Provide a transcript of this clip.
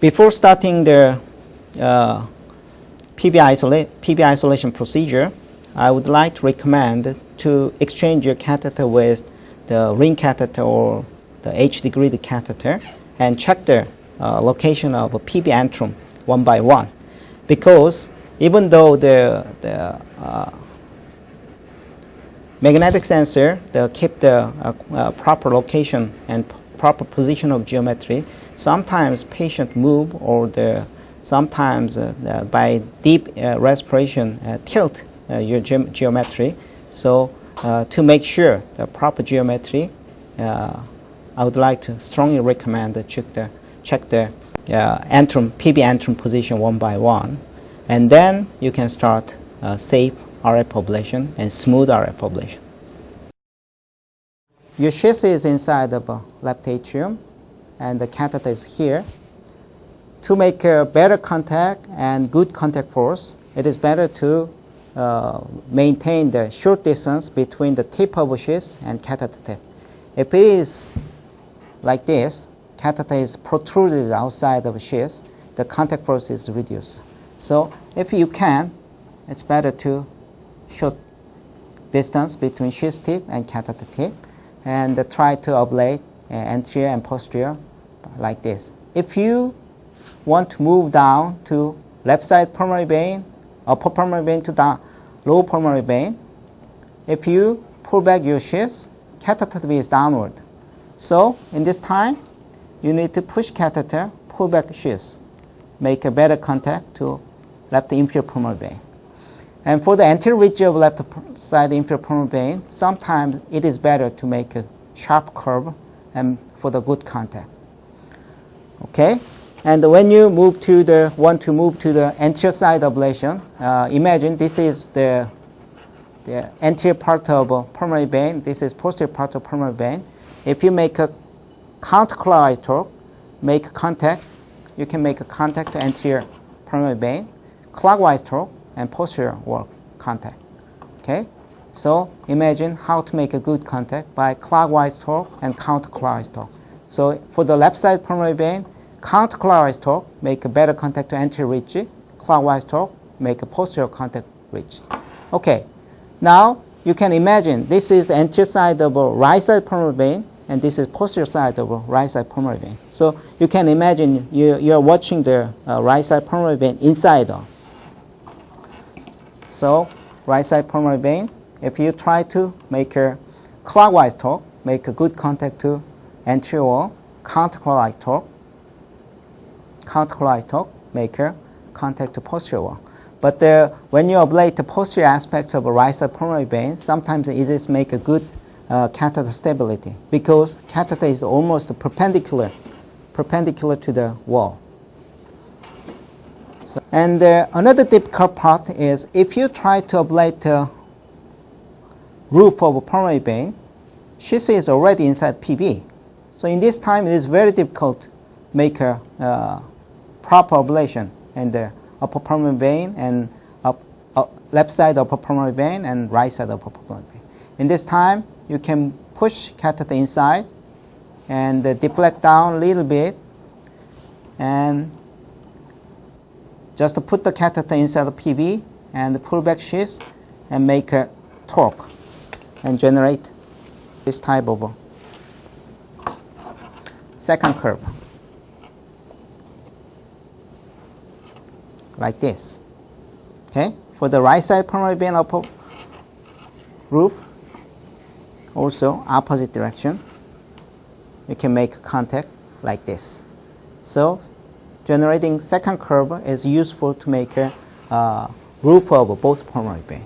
Before starting the PB isolation procedure, I would like to recommend to exchange your catheter with the ring catheter or the H-degree catheter and check the location of a PB antrum one by one. Because even though the magnetic sensor keep the proper location and proper position of geometry, sometimes patient move or sometimes by deep respiration tilt your geometry. So to make sure the proper geometry, I would like to strongly recommend to check the PB antrum position one by one, and then you can start safe RF ablation and smooth RF ablation. Your sheath is inside of the left atrium, and the catheter is here. To make a better contact and good contact force, it is better to maintain the short distance between the tip of the sheath and catheter tip. If it is like this, catheter is protruded outside of the sheath, the contact force is reduced. So if you can, it's better to short distance between sheath tip and catheter tip, and try to ablate anterior and posterior like this. If you want to move down to left side pulmonary vein, upper pulmonary vein to the lower pulmonary vein, if you pull back your sheath, catheter tip is downward. So in this time, you need to push catheter, pull back the sheath, make a better contact to left inferior pulmonary vein. And for the anterior ridge of left side inferior pulmonary vein, sometimes it is better to make a sharp curve and for the good contact. Okay, and when you want to move to the anterior side ablation, imagine this is the anterior part of a pulmonary vein. This is posterior part of pulmonary vein. If you make a counterclockwise torque, make contact, you can make a contact to anterior pulmonary vein, clockwise torque, and posterior work contact. Okay, so imagine how to make a good contact by clockwise torque and counterclockwise torque. So for the left side pulmonary vein, counterclockwise torque make a better contact to anterior ridge, clockwise torque make a posterior contact ridge. Okay, now you can imagine this is the anterior side of a right side pulmonary vein, and this is posterior side of a right side pulmonary vein. So you can imagine you're watching the right side pulmonary vein inside. So right side pulmonary vein, if you try to make a clockwise torque, make a good contact to anterior wall, counterclockwise torque, make a contact to posterior wall. But when you ablate the posterior aspects of a right side pulmonary vein, sometimes it is make a good catheter stability, because catheter is almost perpendicular to the wall. So, and another difficult part is if you try to ablate the roof of a pulmonary vein, sheath is already inside PB. So in this time, it is very difficult to make a proper ablation in the upper pulmonary vein and left side upper pulmonary vein and right side upper pulmonary vein. In this time, you can push catheter inside and deflect down a little bit, and just put the catheter inside the PB and pull back sheath and make a torque and generate this type of second curve like this. Okay, for the right side pulmonary vein upper roof, also opposite direction, you can make contact like this. So generating second curve is useful to make a roof of both pulmonary vein.